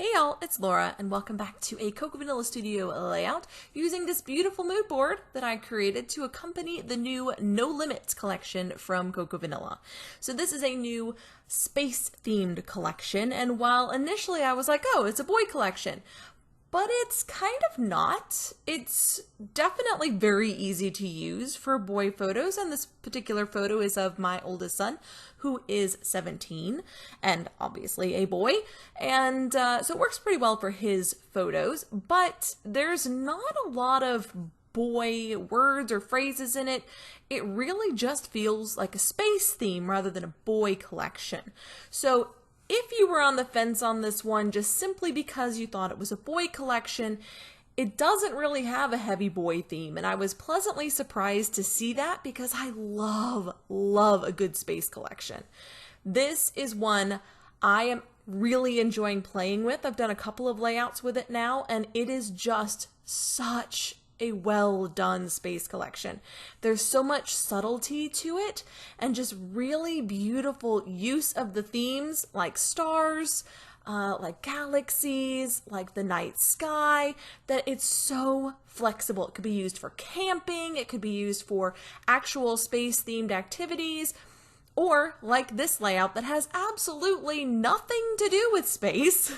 Hey y'all, it's Laura and welcome back to a Cocoa Vanilla Studio layout using this beautiful mood board that I created to accompany the new No Limits collection from Cocoa Vanilla. So this is a new space themed collection, and while initially I was like, oh, it's a boy collection, but it's kind of not. It's definitely very easy to use for boy photos, and this particular photo is of my oldest son, who is 17, and obviously a boy, and so it works pretty well for his photos, but there's not a lot of boy words or phrases in it. It really just feels like a space theme rather than a boy collection. So if you were on the fence on this one just simply because you thought it was a boy collection, it doesn't really have a heavy boy theme, and I was pleasantly surprised to see that because I love a good space collection. This is one I am really enjoying playing with. I've done a couple of layouts with it now, and it is just such a well done space collection. There's so much subtlety to it and just really beautiful use of the themes like stars, like galaxies, like the night sky, that it's so flexible. It could be used for camping, it could be used for actual space themed activities, or like this layout that has absolutely nothing to do with space.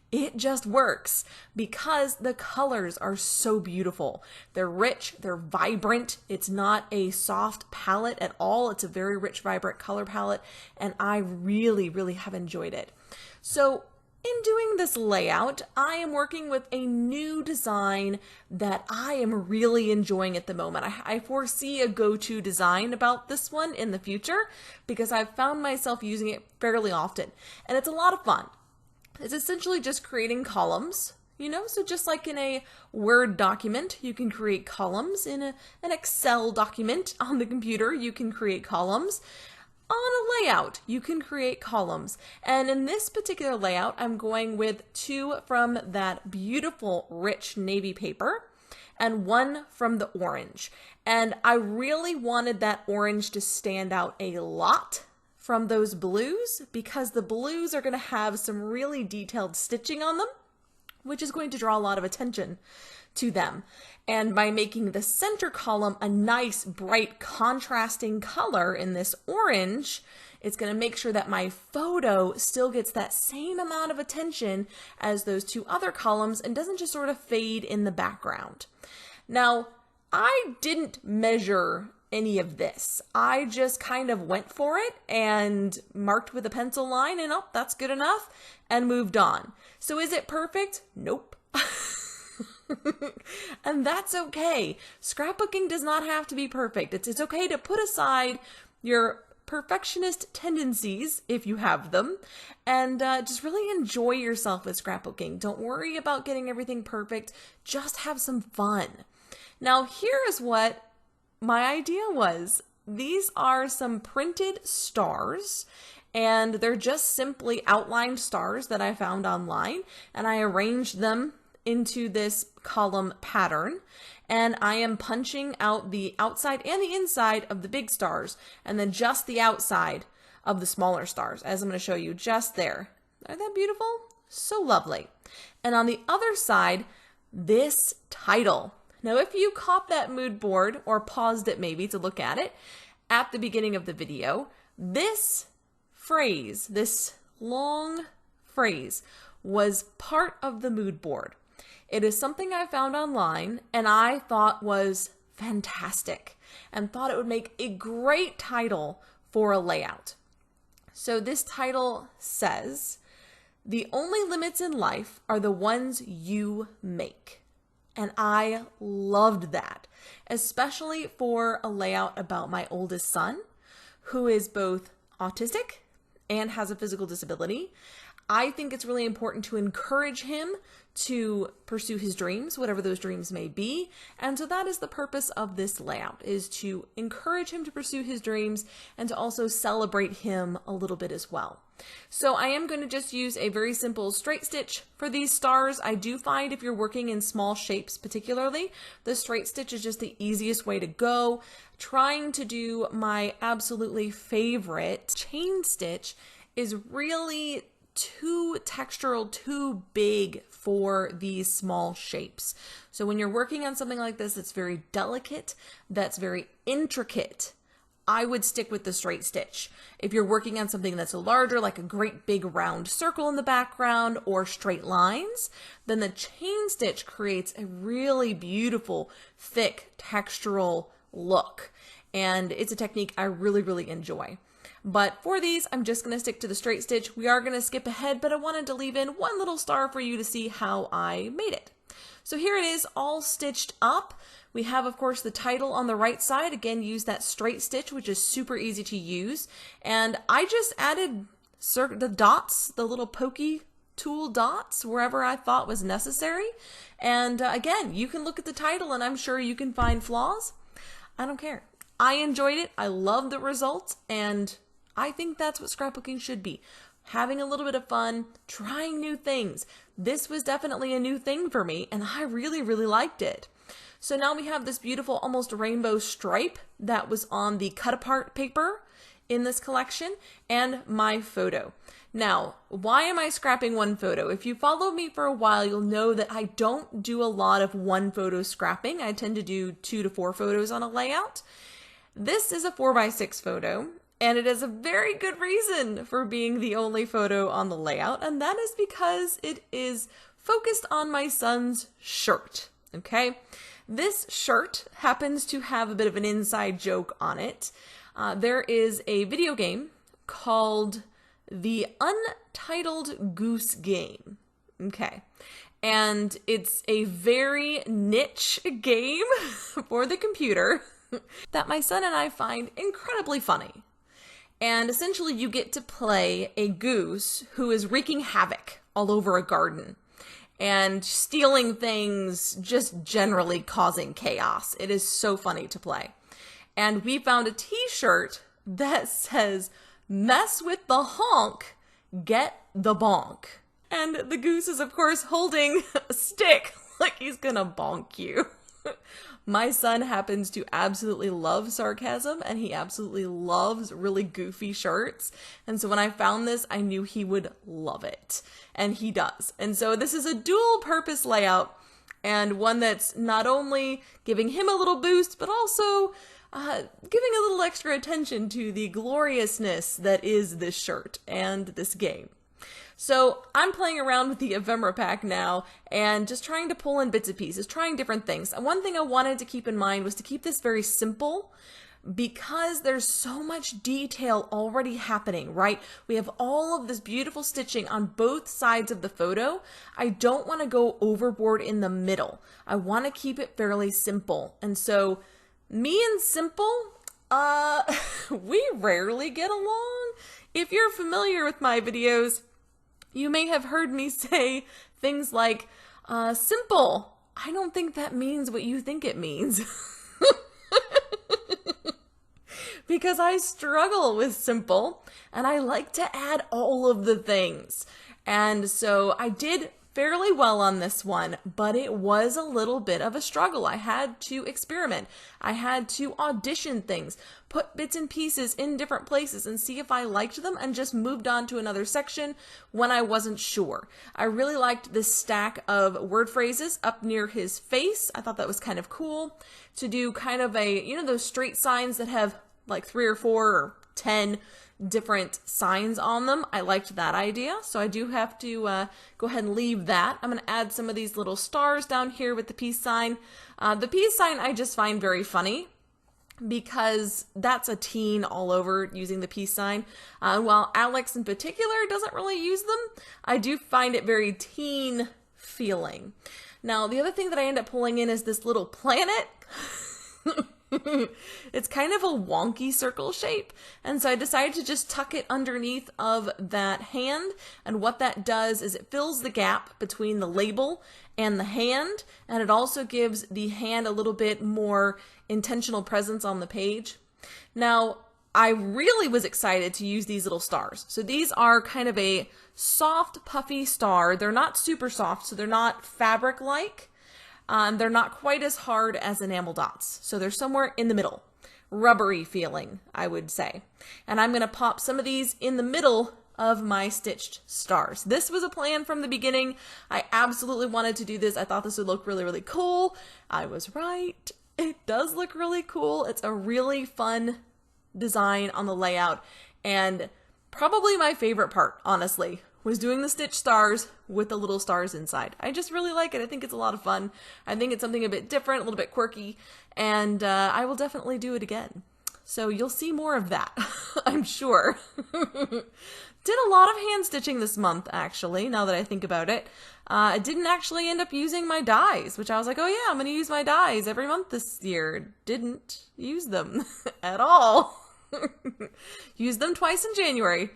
It just works because the colors are so beautiful. They're rich, they're vibrant. It's not a soft palette at all. It's a very rich, vibrant color palette, and I really have enjoyed it. So in doing this layout, I am working with a new design that I am really enjoying at the moment. I foresee a go-to design about this one in the future because I've found myself using it fairly often, and it's a lot of fun. It's essentially just creating columns, so just like in a Word document, you can create columns. In an Excel document on the computer, you can create columns. On a layout, you can create columns. And in this particular layout, I'm going with 2 from that beautiful rich navy paper and 1 from the orange. And I really wanted that orange to stand out a lot from those blues because the blues are going to have some really detailed stitching on them, which is going to draw a lot of attention to them. And by making the center column a nice, bright, contrasting color in this orange, it's going to make sure that my photo still gets that same amount of attention as those 2 other columns and doesn't just sort of fade in the background. Now, I didn't measure any of this. I just kind of went for it and marked with a pencil line and that's good enough and moved on. So is it perfect? Nope. And that's okay. Scrapbooking does not have to be perfect. It's okay to put aside your perfectionist tendencies, if you have them, and just really enjoy yourself with scrapbooking. Don't worry about getting everything perfect. Just have some fun. Now, here is what my idea was. These are some printed stars, and they're just simply outlined stars that I found online, and I arranged them into this column pattern, and I am punching out the outside and the inside of the big stars, and then just the outside of the smaller stars, as I'm going to show you just there. Aren't that beautiful? So lovely. And on the other side, this title. Now, if you caught that mood board or paused it maybe to look at it at the beginning of the video, this phrase, this long phrase, was part of the mood board. It is something I found online and I thought was fantastic and thought it would make a great title for a layout. So this title says, "The only limits in life are the ones you make." And I loved that, especially for a layout about my oldest son, who is both autistic and has a physical disability. I think it's really important to encourage him to pursue his dreams, whatever those dreams may be. And so that is the purpose of this layout, is to encourage him to pursue his dreams and to also celebrate him a little bit as well. So I am going to just use a very simple straight stitch for these stars. I do find if you're working in small shapes particularly, the straight stitch is just the easiest way to go. Trying to do my absolutely favorite chain stitch is really too textural, too big for these small shapes. So when you're working on something like this that's very delicate, that's very intricate, I would stick with the straight stitch. If you're working on something that's larger, like a great big round circle in the background or straight lines, then the chain stitch creates a really beautiful, thick, textural look. And it's a technique I really, really enjoy. But for these, I'm just going to stick to the straight stitch. We are going to skip ahead, but I wanted to leave in one little star for you to see how I made it. So here it is, all stitched up. We have, of course, the title on the right side. Again, use that straight stitch, which is super easy to use. And I just added the dots, the little pokey tool dots, wherever I thought was necessary. And again, you can look at the title and I'm sure you can find flaws. I don't care. I enjoyed it. I love the results. And I think that's what scrapbooking should be. Having a little bit of fun, trying new things. This was definitely a new thing for me, and I really, really liked it. So now we have this beautiful, almost rainbow stripe that was on the cut apart paper in this collection, and my photo. Now, why am I scrapping one photo? If you follow me for a while, you'll know that I don't do a lot of one photo scrapping. I tend to do 2 to 4 photos on a layout. This is a 4x6 photo. And it is a very good reason for being the only photo on the layout, and that is because it is focused on my son's shirt, okay? This shirt happens to have a bit of an inside joke on it. There is a video game called The Untitled Goose Game, okay? And it's a very niche game for the computer that my son and I find incredibly funny. And essentially you get to play a goose who is wreaking havoc all over a garden and stealing things, just generally causing chaos. It is so funny to play. And we found a t-shirt that says, "Mess with the honk, get the bonk." And the goose is of course holding a stick like he's gonna bonk you. My son happens to absolutely love sarcasm, and he absolutely loves really goofy shirts. And so when I found this, I knew he would love it. And he does. And so this is a dual purpose layout, and one that's not only giving him a little boost, but also giving a little extra attention to the gloriousness that is this shirt and this game. So I'm playing around with the ephemera pack now and just trying to pull in bits and pieces, trying different things. And one thing I wanted to keep in mind was to keep this very simple because there's so much detail already happening, right? We have all of this beautiful stitching on both sides of the photo. I don't want to go overboard in the middle. I want to keep it fairly simple. And so me and simple, we rarely get along. If you're familiar with my videos, you may have heard me say things like, simple. I don't think that means what you think it means. Because I struggle with simple, and I like to add all of the things. And so I did fairly well on this one, but it was a little bit of a struggle. I had to experiment. I had to audition things, put bits and pieces in different places and see if I liked them, and just moved on to another section when I wasn't sure. I really liked this stack of word phrases up near his face. I thought that was kind of cool to do kind of a, you know, those straight signs that have like 3 or 4 or 10 different signs on them. I liked that idea, so I do have to go ahead and leave that. I'm going to add some of these little stars down here with the peace sign. The peace sign I just find very funny because that's a teen all over using the peace sign. While Alex in particular doesn't really use them, I do find it very teen feeling. Now, the other thing that I end up pulling in is this little planet. It's kind of a wonky circle shape, and so I decided to just tuck it underneath of that hand, and what that does is it fills the gap between the label and the hand, and it also gives the hand a little bit more intentional presence on the page. Now, I really was excited to use these little stars. So these are kind of a soft, puffy star. They're not super soft, so they're not fabric-like. They're not quite as hard as enamel dots, so they're somewhere in the middle. Rubbery feeling, I would say. And I'm going to pop some of these in the middle of my stitched stars. This was a plan from the beginning. I absolutely wanted to do this. I thought this would look really, really cool. I was right. It does look really cool. It's a really fun design on the layout, and probably my favorite part, honestly, was doing the stitched stars with the little stars inside. I just really like it. I think it's a lot of fun. I think it's something a bit different, a little bit quirky, and I will definitely do it again. So you'll see more of that, I'm sure. Did a lot of hand stitching this month, actually, now that I think about it. I didn't actually end up using my dies, which I was like, oh yeah, I'm going to use my dies every month this year. Didn't use them at all. Used them twice in January,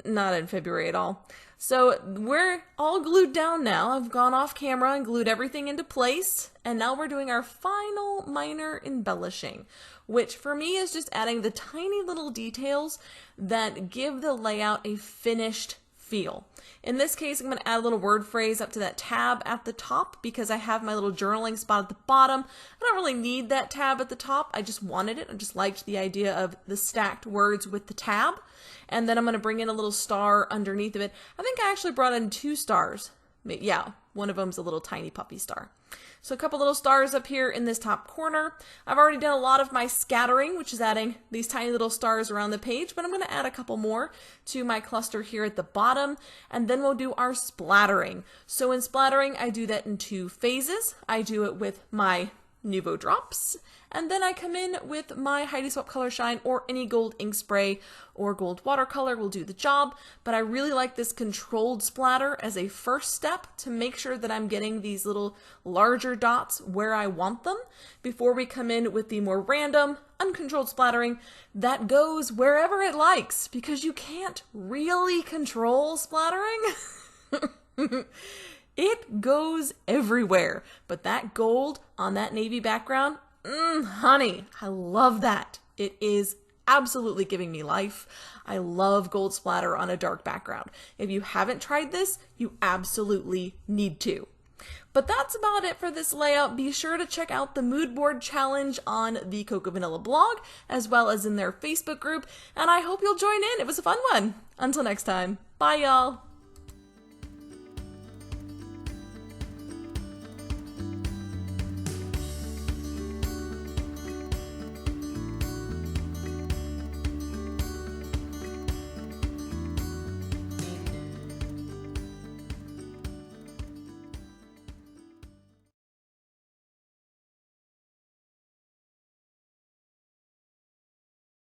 not in February at all. So we're all glued down now. I've gone off camera and glued everything into place, and now we're doing our final minor embellishing, which for me is just adding the tiny little details that give the layout a finished feel. In this case, I'm going to add a little word phrase up to that tab at the top because I have my little journaling spot at the bottom. I don't really need that tab at the top. I just wanted it. I just liked the idea of the stacked words with the tab. And then I'm going to bring in a little star underneath of it. I think I actually brought in 2 stars. Yeah, one of them's a little tiny puppy star. So a couple little stars up here in this top corner. I've already done a lot of my scattering, which is adding these tiny little stars around the page, but I'm going to add a couple more to my cluster here at the bottom, and then we'll do our splattering. So in splattering, I do that in 2 phases. I do it with my Nuvo drops, and then I come in with my Heidi Swapp Color Shine or any gold ink spray or gold watercolor will do the job, but I really like this controlled splatter as a first step to make sure that I'm getting these little larger dots where I want them before we come in with the more random, uncontrolled splattering that goes wherever it likes, because you can't really control splattering. It goes everywhere, but that gold on that navy background, honey, I love that. It is absolutely giving me life. I love gold splatter on a dark background. If you haven't tried this, you absolutely need to. But that's about it for this layout. Be sure to check out the mood board challenge on the Cocoa Vanilla blog, as well as in their Facebook group, and I hope you'll join in. It was a fun one. Until next time, bye y'all.